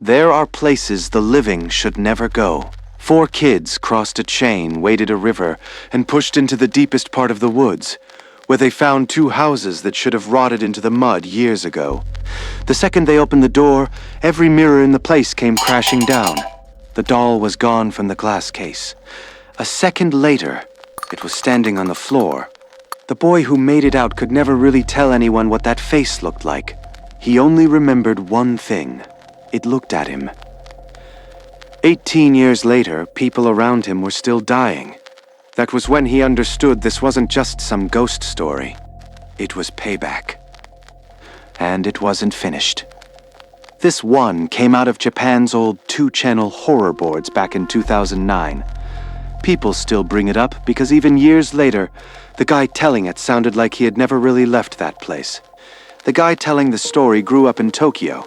There are places the living should never go. 4 kids crossed a chain, waded a river, and pushed into the deepest part of the woods, where they found 2 houses that should have rotted into the mud years ago. The second they opened the door, every mirror in the place came crashing down. The doll was gone from the glass case. A second later, it was standing on the floor. The boy who made it out could never really tell anyone what that face looked like. He only remembered one thing. It looked at him. 18 years later, people around him were still dying. That was when he understood this wasn't just some ghost story. It was payback. And it wasn't finished. This one came out of Japan's old 2-channel horror boards back in 2009. People still bring it up because even years later, the guy telling it sounded like he had never really left that place. The guy telling the story grew up in Tokyo.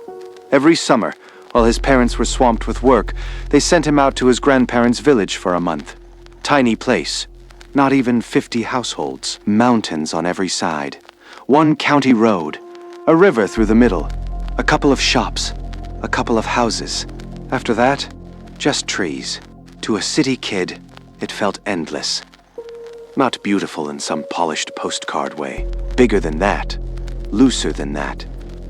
Every summer, while his parents were swamped with work, they sent him out to his grandparents' village for a month. Tiny place. Not even 50 households. Mountains on every side. 1 county road. A river through the middle. A couple of shops. A couple of houses. After that, just trees. To a city kid, it felt endless. Not beautiful in some polished postcard way. Bigger than that. Looser than that.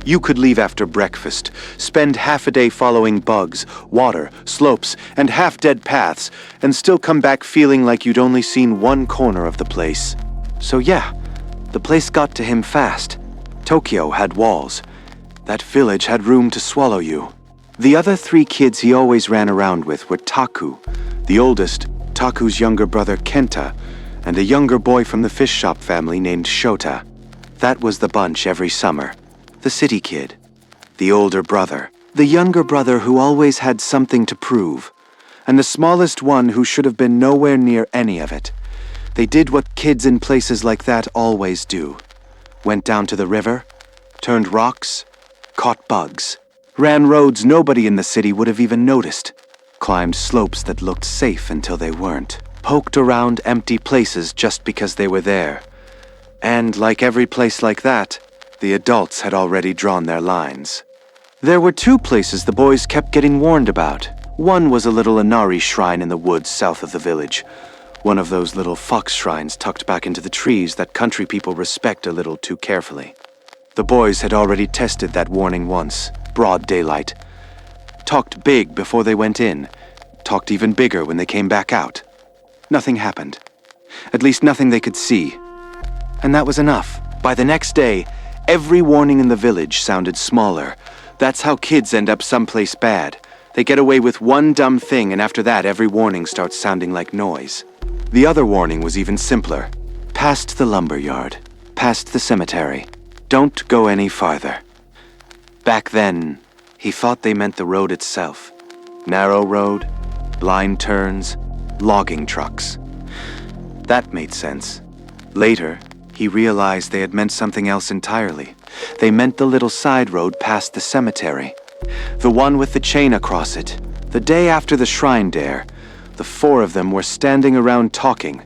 You could leave after breakfast, spend half a day following bugs, water, slopes, and half-dead paths, and still come back feeling like you'd only seen 1 corner of the place. So yeah, the place got to him fast. Tokyo had walls. That village had room to swallow you. The other 3 kids he always ran around with were Taku, the oldest, Taku's younger brother Kenta, and a younger boy from the fish shop family named Shota. That was the bunch every summer. The city kid. The older brother. The younger brother who always had something to prove. And the smallest one who should have been nowhere near any of it. They did what kids in places like that always do. Went down to the river, turned rocks, caught bugs, ran roads nobody in the city would have even noticed, climbed slopes that looked safe until they weren't, poked around empty places just because they were there. And like every place like that, the adults had already drawn their lines. There were 2 places the boys kept getting warned about. One was a little Inari shrine in the woods south of the village. One of those little fox shrines tucked back into the trees that country people respect a little too carefully. The boys had already tested that warning once, broad daylight. Talked big before they went in. Talked even bigger when they came back out. Nothing happened. At least nothing they could see. And that was enough. By the next day, every warning in the village sounded smaller. That's how kids end up someplace bad. They get away with 1 dumb thing, and after that, every warning starts sounding like noise. The other warning was even simpler. Past the lumber yard. Past the cemetery. Don't go any farther. Back then, he thought they meant the road itself. Narrow road, blind turns, logging trucks. That made sense. Later, he realized they had meant something else entirely. They meant the little side road past the cemetery. The one with the chain across it. The day after the shrine dare, the 4 of them were standing around talking,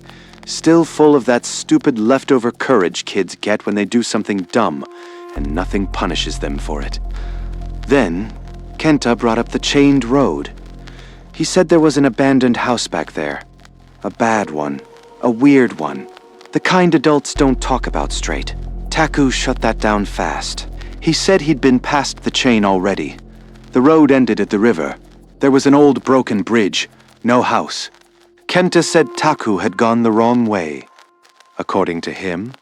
still full of that stupid leftover courage kids get when they do something dumb, and nothing punishes them for it. Then, Kenta brought up the chained road. He said there was an abandoned house back there. A bad one. A weird one. The kind adults don't talk about straight. Taku shut that down fast. He said he'd been past the chain already. The road ended at the river. There was an old broken bridge. No house. Kenta said Taku had gone the wrong way. According to him,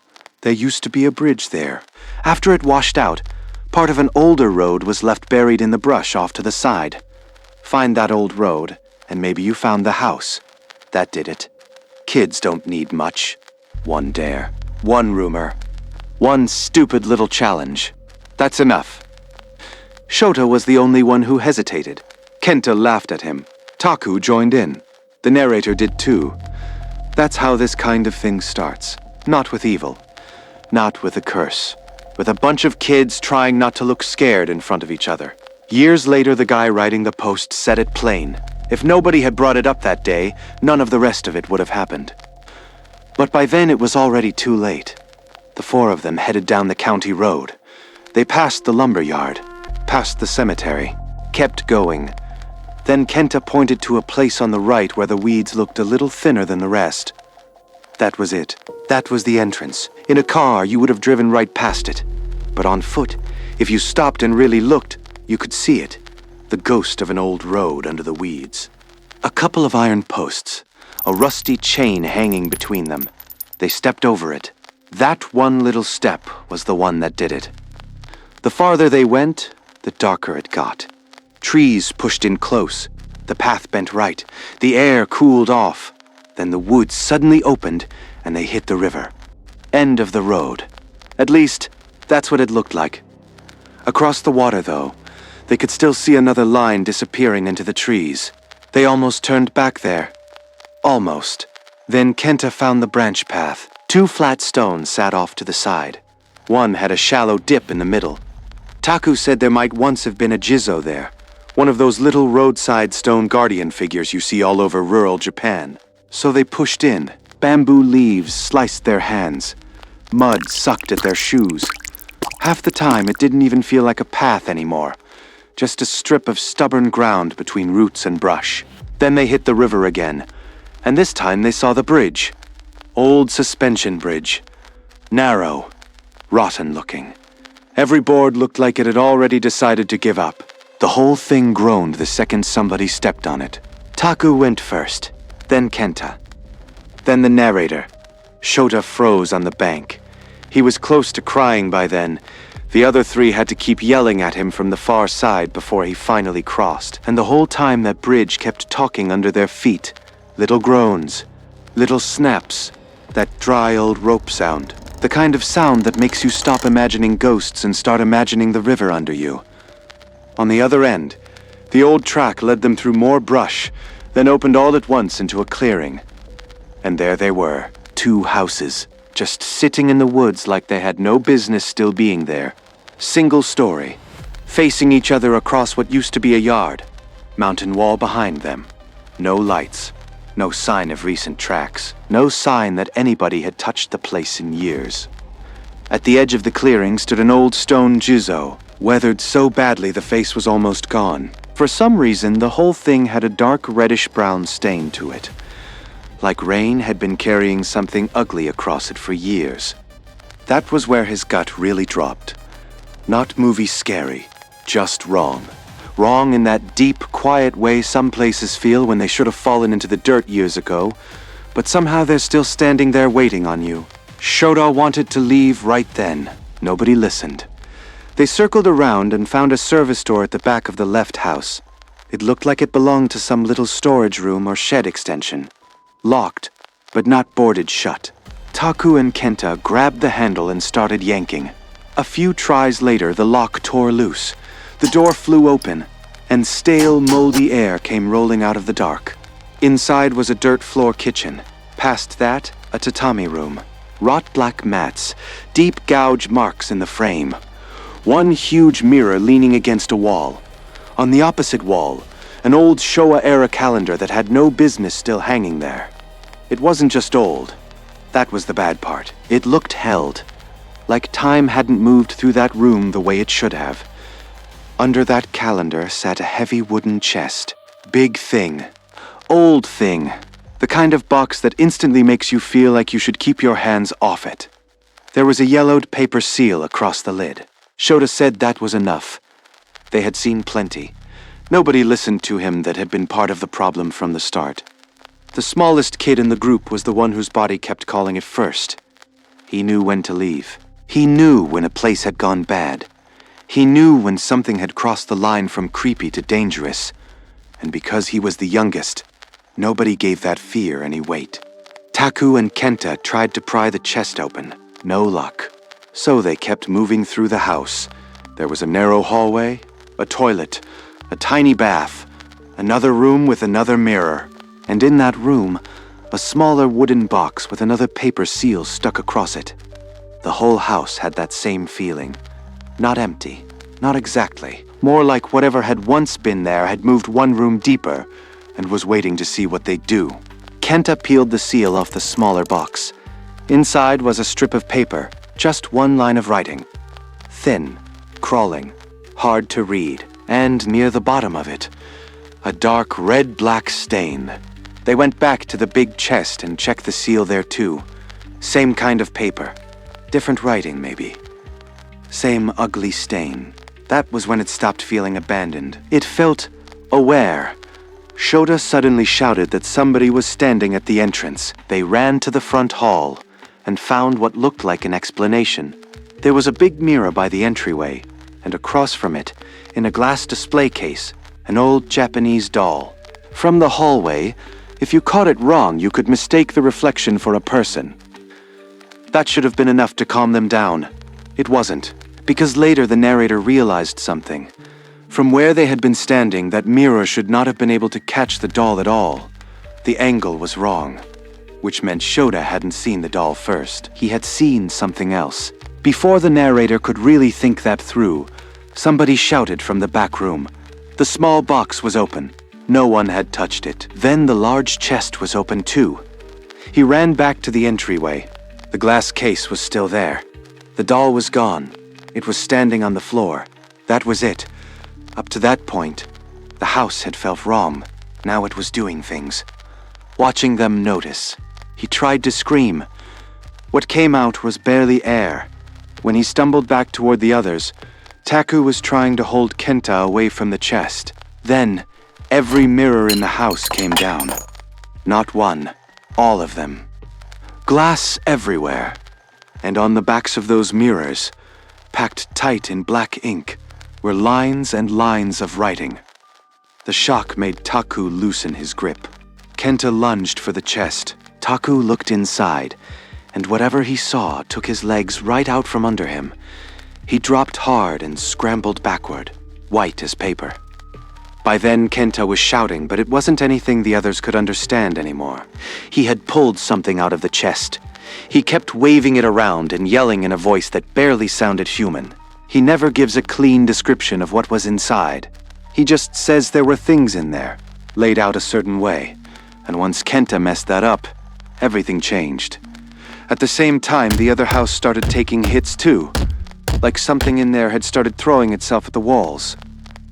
there used to be a bridge there. After it washed out, part of an older road was left buried in the brush off to the side. Find that old road, and maybe you found the house. That did it. Kids don't need much. 1 dare. 1 rumor. 1 stupid little challenge. That's enough. Shota was the only one who hesitated. Kenta laughed at him. Taku joined in. The narrator did too. That's how this kind of thing starts. Not with evil. Not with a curse. With a bunch of kids trying not to look scared in front of each other. Years later, the guy writing the post said it plain. If nobody had brought it up that day, none of the rest of it would have happened. But by then it was already too late. The 4 of them headed down the county road. They passed the lumber yard, past the cemetery. kept going. Then Kenta pointed to a place on the right where the weeds looked a little thinner than the rest. That was it. That was the entrance. In a car, you would have driven right past it. But on foot, if you stopped and really looked, you could see it. The ghost of an old road under the weeds. A couple of iron posts, a rusty chain hanging between them. They stepped over it. That one little step was the one that did it. The farther they went, the darker it got. Trees pushed in close. The path bent right. The air cooled off. Then the woods suddenly opened, and they hit the river. End of the road. At least, that's what it looked like. Across the water, though, they could still see another line disappearing into the trees. They almost turned back there. Almost. Then Kenta found the branch path. 2 flat stones sat off to the side. One had a shallow dip in the middle. Taku said there might once have been a Jizo there, one of those little roadside stone guardian figures you see all over rural Japan. So they pushed in. Bamboo leaves sliced their hands. Mud sucked at their shoes. Half the time, it didn't even feel like a path anymore. Just a strip of stubborn ground between roots and brush. Then they hit the river again, and this time they saw the bridge. Old suspension bridge. Narrow, rotten looking. Every board looked like it had already decided to give up. The whole thing groaned the second somebody stepped on it. Taku went first, then Kenta. Then the narrator. Shota froze on the bank. He was close to crying by then. The other 3 had to keep yelling at him from the far side before he finally crossed. And the whole time that bridge kept talking under their feet. Little groans, little snaps, that dry old rope sound. The kind of sound that makes you stop imagining ghosts and start imagining the river under you. On the other end, the old track led them through more brush, then opened all at once into a clearing. And there they were, 2 houses, just sitting in the woods like they had no business still being there. Single story, facing each other across what used to be a yard. Mountain wall behind them. No lights. No sign of recent tracks. No sign that anybody had touched the place in years. At the edge of the clearing stood an old stone Jizo, weathered so badly the face was almost gone. For some reason, the whole thing had a dark reddish-brown stain to it. Like rain had been carrying something ugly across it for years. That was where his gut really dropped. Not movie scary, just wrong. Wrong in that deep, quiet way some places feel when they should have fallen into the dirt years ago, but somehow they're still standing there waiting on you. Shota wanted to leave right then. Nobody listened. They circled around and found a service door at the back of the left house. It looked like it belonged to some little storage room or shed extension. Locked, but not boarded shut. Taku and Kenta grabbed the handle and started yanking. A few tries later, the lock tore loose. The door flew open, and stale, moldy air came rolling out of the dark. Inside was a dirt floor kitchen. Past that, a tatami room. Wrought black mats, deep gouge marks in the frame. One huge mirror leaning against a wall. On the opposite wall, an old Showa-era calendar that had no business still hanging there. It wasn't just old. That was the bad part. It looked held. Like time hadn't moved through that room the way it should have. Under that calendar sat a heavy wooden chest. Big thing. Old thing. The kind of box that instantly makes you feel like you should keep your hands off it. There was a yellowed paper seal across the lid. Shota said that was enough. They had seen plenty. Nobody listened to him that had been part of the problem from the start. The smallest kid in the group was the one whose body kept calling it first. He knew when to leave. He knew when a place had gone bad. He knew when something had crossed the line from creepy to dangerous. And because he was the youngest, nobody gave that fear any weight. Taku and Kenta tried to pry the chest open. No luck. So they kept moving through the house. There was a narrow hallway, a toilet, a tiny bath, another room with another mirror. And in that room, a smaller wooden box with another paper seal stuck across it. The whole house had that same feeling. Not empty, not exactly. More like whatever had once been there had moved one room deeper and was waiting to see what they'd do. Kenta peeled the seal off the smaller box. Inside was a strip of paper, just one line of writing. Thin, crawling, hard to read. and near the bottom of it, a dark red-black stain. They went back to the big chest and checked the seal there too. Same kind of paper. Different writing, maybe. Same ugly stain. That was when it stopped feeling abandoned. It felt aware. Shota suddenly shouted that somebody was standing at the entrance. They ran to the front hall and found what looked like an explanation. There was a big mirror by the entryway, and across from it, in a glass display case, an old Japanese doll. From the hallway, if you caught it wrong, you could mistake the reflection for a person. That should have been enough to calm them down. It wasn't, because later the narrator realized something. From where they had been standing, that mirror should not have been able to catch the doll at all. The angle was wrong, which meant Shota hadn't seen the doll first. He had seen something else. Before the narrator could really think that through, somebody shouted from the back room. The small box was open. No one had touched it. Then the large chest was open too. He ran back to the entryway. The glass case was still there. The doll was gone. It was standing on the floor. That was it. Up to that point, the house had felt wrong. Now it was doing things. Watching them notice, he tried to scream. What came out was barely air. When he stumbled back toward the others, Taku was trying to hold Kenta away from the chest. Then, every mirror in the house came down. Not one, all of them. Glass everywhere. And on the backs of those mirrors, packed tight in black ink, were lines and lines of writing. The shock made Taku loosen his grip. Kenta lunged for the chest. Taku looked inside, and whatever he saw took his legs right out from under him. He dropped hard and scrambled backward, white as paper. By then, Kenta was shouting, but it wasn't anything the others could understand anymore. He had pulled something out of the chest. He kept waving it around and yelling in a voice that barely sounded human. He never gives a clean description of what was inside. He just says there were things in there, laid out a certain way. And once Kenta messed that up, everything changed. At the same time, the other house started taking hits too. Like something in there had started throwing itself at the walls.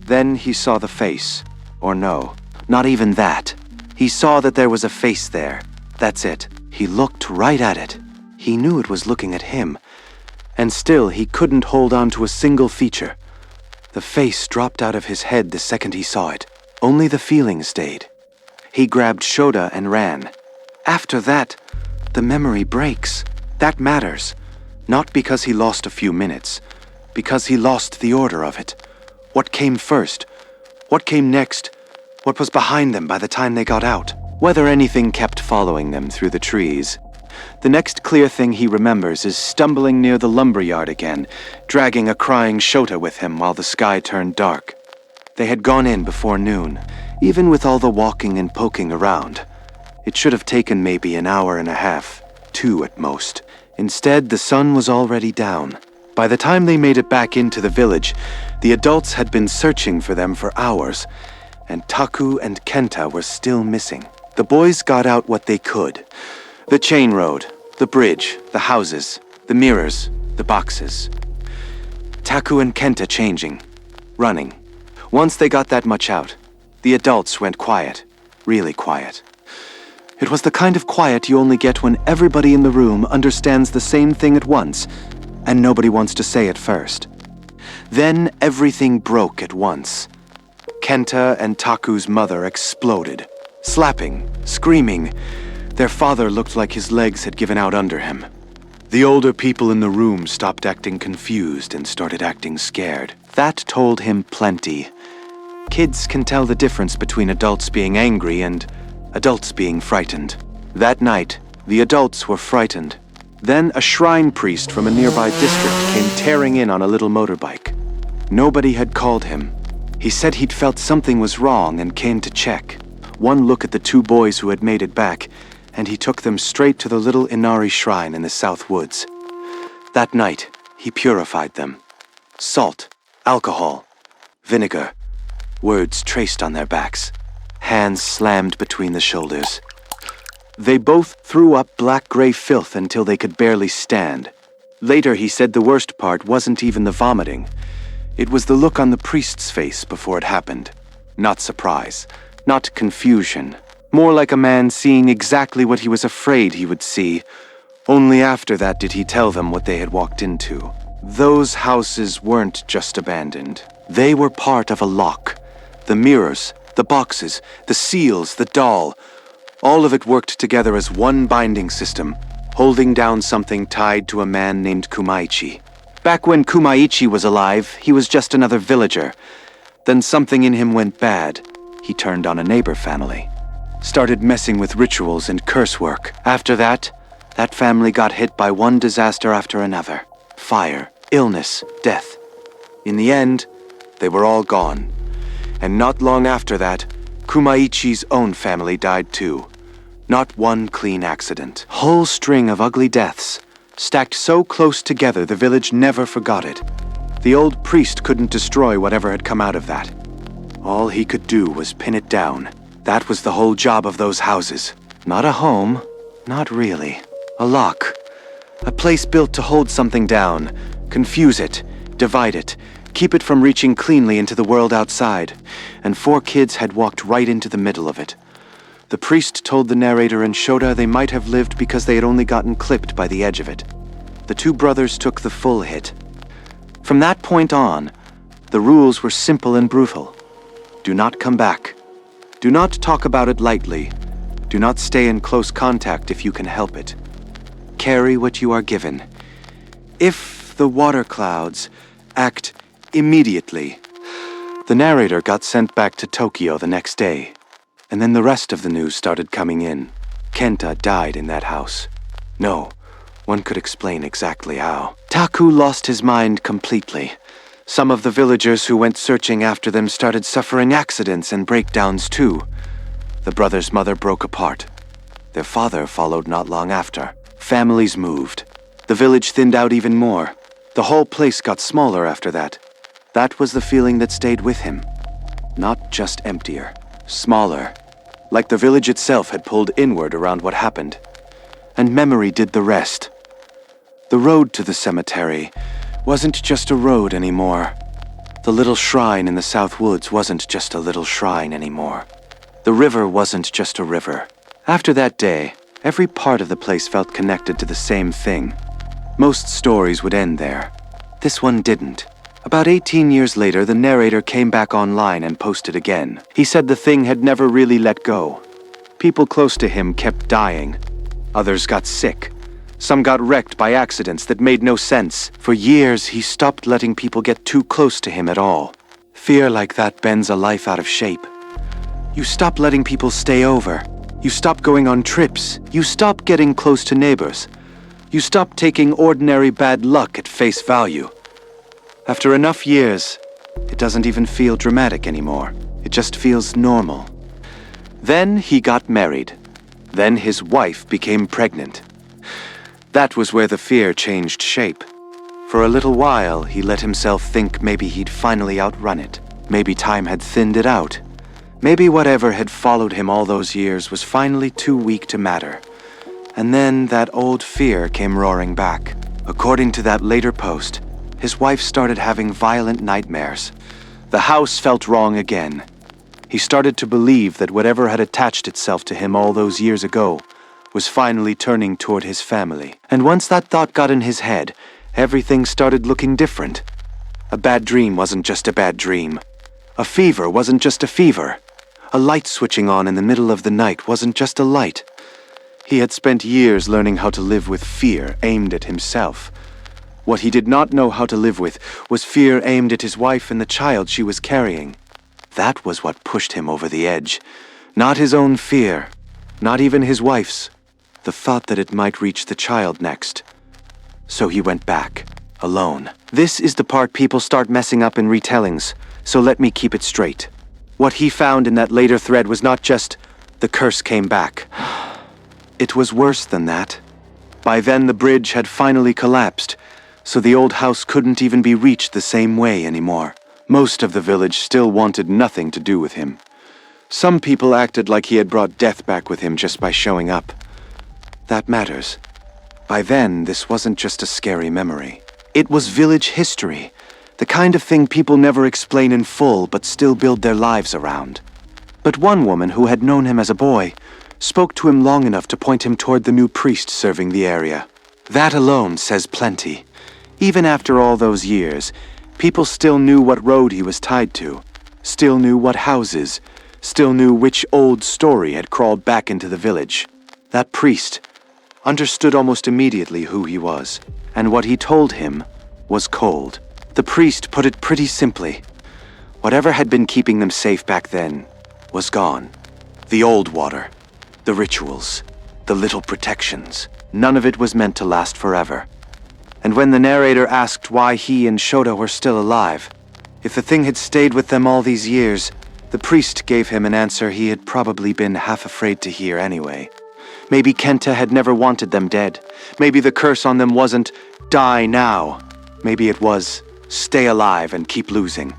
Then he saw the face. Or no, not even that. He saw that there was a face there. That's it. He looked right at it. He knew it was looking at him. And still, he couldn't hold on to a single feature. The face dropped out of his head the second he saw it. Only the feeling stayed. He grabbed Shota and ran. After that, the memory breaks. That matters. Not because he lost a few minutes, because he lost the order of it. What came first? What came next? What was behind them by the time they got out? Whether anything kept following them through the trees. The next clear thing he remembers is stumbling near the lumberyard again, dragging a crying Shota with him while the sky turned dark. They had gone in before noon, even with all the walking and poking around. It should have taken maybe an hour and a half, 2 at most. Instead, the sun was already down. By the time they made it back into the village, the adults had been searching for them for hours, and Taku and Kenta were still missing. The boys got out what they could. The chain road, the bridge, the houses, the mirrors, the boxes. Taku and Kenta changing, running. Once they got that much out, the adults went quiet, really quiet. It was the kind of quiet you only get when everybody in the room understands the same thing at once, and nobody wants to say it first. Then everything broke at once. Kenta and Taku's mother exploded, slapping, screaming. Their father looked like his legs had given out under him. The older people in the room stopped acting confused and started acting scared. That told him plenty. Kids can tell the difference between adults being angry and adults being frightened. That night, the adults were frightened. Then a shrine priest from a nearby district came tearing in on a little motorbike. Nobody had called him. He said he'd felt something was wrong and came to check. One look at the 2 boys who had made it back, and he took them straight to the little Inari shrine in the South Woods. That night, he purified them. Salt, alcohol, vinegar, words traced on their backs, hands slammed between the shoulders. They both threw up black-gray filth until they could barely stand. Later, he said the worst part wasn't even the vomiting. It was the look on the priest's face before it happened. Not surprise, not confusion. More like a man seeing exactly what he was afraid he would see. Only after that did he tell them what they had walked into. Those houses weren't just abandoned. They were part of a lock. The mirrors, the boxes, the seals, the doll. All of it worked together as one binding system, holding down something tied to a man named Kumaichi. Back when Kumaichi was alive, he was just another villager. Then something in him went bad. He turned on a neighbor family. Started messing with rituals and curse work. After that family got hit by one disaster after another. Fire, illness, death. In the end, they were all gone. And not long after that, Kumaichi's own family died too. Not one clean accident. Whole string of ugly deaths. Stacked so close together the village never forgot it. The old priest couldn't destroy whatever had come out of that. All he could do was pin it down. That was the whole job of those houses. Not a home. Not really. A lock. A place built to hold something down. Confuse it. Divide it. Keep it from reaching cleanly into the world outside. And 4 kids had walked right into the middle of it. The priest told the narrator and Shota they might have lived because they had only gotten clipped by the edge of it. The 2 brothers took the full hit. From that point on, the rules were simple and brutal. Do not come back. Do not talk about it lightly. Do not stay in close contact if you can help it. Carry what you are given. If the water clouds, act immediately. The narrator got sent back to Tokyo the next day. And then the rest of the news started coming in. Kenta died in that house. No, one could explain exactly how. Taku lost his mind completely. Some of the villagers who went searching after them started suffering accidents and breakdowns too. The brothers' mother broke apart. Their father followed not long after. Families moved. The village thinned out even more. The whole place got smaller after that. That was the feeling that stayed with him. Not just emptier. Smaller, like the village itself had pulled inward around what happened. And memory did the rest. The road to the cemetery wasn't just a road anymore. The little shrine in the South Woods wasn't just a little shrine anymore. The river wasn't just a river. After that day, every part of the place felt connected to the same thing. Most stories would end there. This one didn't. About 18 years later, the narrator came back online and posted again. He said the thing had never really let go. People close to him kept dying. Others got sick. Some got wrecked by accidents that made no sense. For years, he stopped letting people get too close to him at all. Fear like that bends a life out of shape. You stop letting people stay over. You stop going on trips. You stop getting close to neighbors. You stop taking ordinary bad luck at face value. After enough years, it doesn't even feel dramatic anymore. It just feels normal. Then he got married. Then his wife became pregnant. That was where the fear changed shape. For a little while, he let himself think maybe he'd finally outrun it. Maybe time had thinned it out. Maybe whatever had followed him all those years was finally too weak to matter. And then that old fear came roaring back. According to that later post, his wife started having violent nightmares. The house felt wrong again. He started to believe that whatever had attached itself to him all those years ago was finally turning toward his family. And once that thought got in his head, everything started looking different. A bad dream wasn't just a bad dream. A fever wasn't just a fever. A light switching on in the middle of the night wasn't just a light. He had spent years learning how to live with fear aimed at himself. What he did not know how to live with was fear aimed at his wife and the child she was carrying. That was what pushed him over the edge. Not his own fear, not even his wife's. The thought that it might reach the child next. So he went back, alone. This is the part people start messing up in retellings, so let me keep it straight. What he found in that later thread was not just, the curse came back. It was worse than that. By then the bridge had finally collapsed, so the old house couldn't even be reached the same way anymore. Most of the village still wanted nothing to do with him. Some people acted like he had brought death back with him just by showing up. That matters. By then, this wasn't just a scary memory. It was village history. The kind of thing people never explain in full but still build their lives around. But one woman who had known him as a boy spoke to him long enough to point him toward the new priest serving the area. That alone says plenty. Even after all those years, people still knew what road he was tied to, still knew what houses, still knew which old story had crawled back into the village. That priest understood almost immediately who he was, and what he told him was cold. The priest put it pretty simply. Whatever had been keeping them safe back then was gone. The old water, the rituals, the little protections, none of it was meant to last forever. And when the narrator asked why he and Shota were still alive, if the thing had stayed with them all these years, the priest gave him an answer he had probably been half afraid to hear anyway. Maybe Kenta had never wanted them dead. Maybe the curse on them wasn't, die now. Maybe it was, stay alive and keep losing.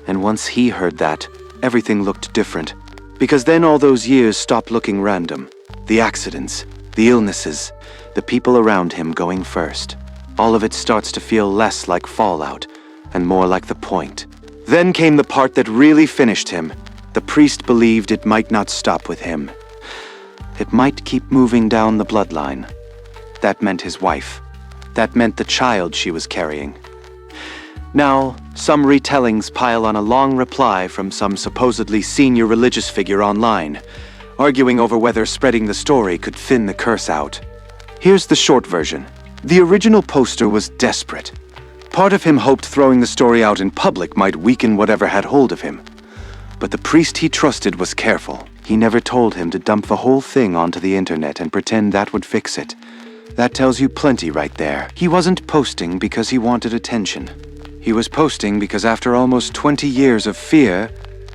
And once he heard that, everything looked different. Because then all those years stopped looking random. The accidents, the illnesses, the people around him going first. All of it starts to feel less like fallout and more like the point. Then came the part that really finished him. The priest believed it might not stop with him. It might keep moving down the bloodline. That meant his wife. That meant the child she was carrying. Now, some retellings pile on a long reply from some supposedly senior religious figure online, arguing over whether spreading the story could thin the curse out. Here's the short version. The original poster was desperate. Part of him hoped throwing the story out in public might weaken whatever had hold of him. But the priest he trusted was careful. He never told him to dump the whole thing onto the internet and pretend that would fix it. That tells you plenty right there. He wasn't posting because he wanted attention. He was posting because after almost 20 years of fear,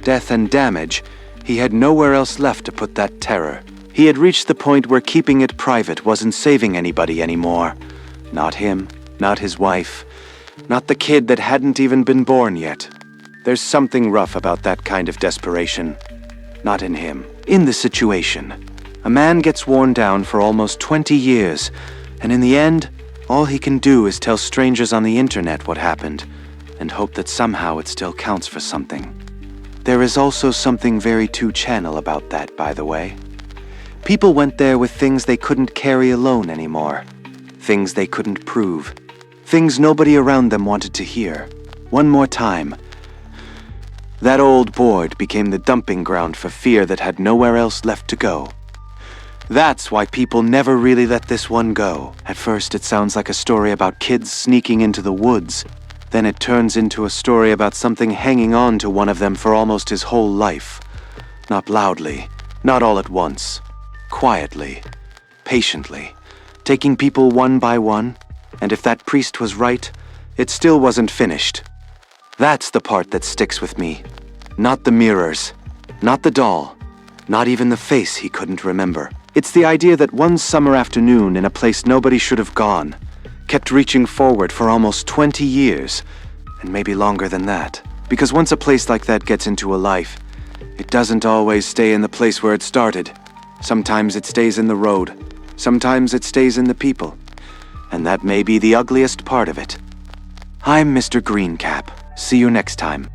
death and damage, he had nowhere else left to put that terror. He had reached the point where keeping it private wasn't saving anybody anymore. Not him, not his wife, not the kid that hadn't even been born yet. There's something rough about that kind of desperation. Not in him. In the situation. A man gets worn down for almost 20 years, and in the end, all he can do is tell strangers on the internet what happened, and hope that somehow it still counts for something. There is also something very 2-channel about that, by the way. People went there with things they couldn't carry alone anymore. Things they couldn't prove. Things nobody around them wanted to hear. One more time. That old board became the dumping ground for fear that had nowhere else left to go. That's why people never really let this one go. At first it sounds like a story about kids sneaking into the woods. Then it turns into a story about something hanging on to one of them for almost his whole life. Not loudly, not all at once. Quietly, patiently, taking people one by one. And if that priest was right, it still wasn't finished. That's the part that sticks with me. Not the mirrors, not the doll, not even the face he couldn't remember. It's the idea that one summer afternoon in a place nobody should have gone, kept reaching forward for almost 20 years, and maybe longer than that. Because once a place like that gets into a life, it doesn't always stay in the place where it started. Sometimes it stays in the road, sometimes it stays in the people. And that may be the ugliest part of it. I'm Mr. Greencap. See you next time.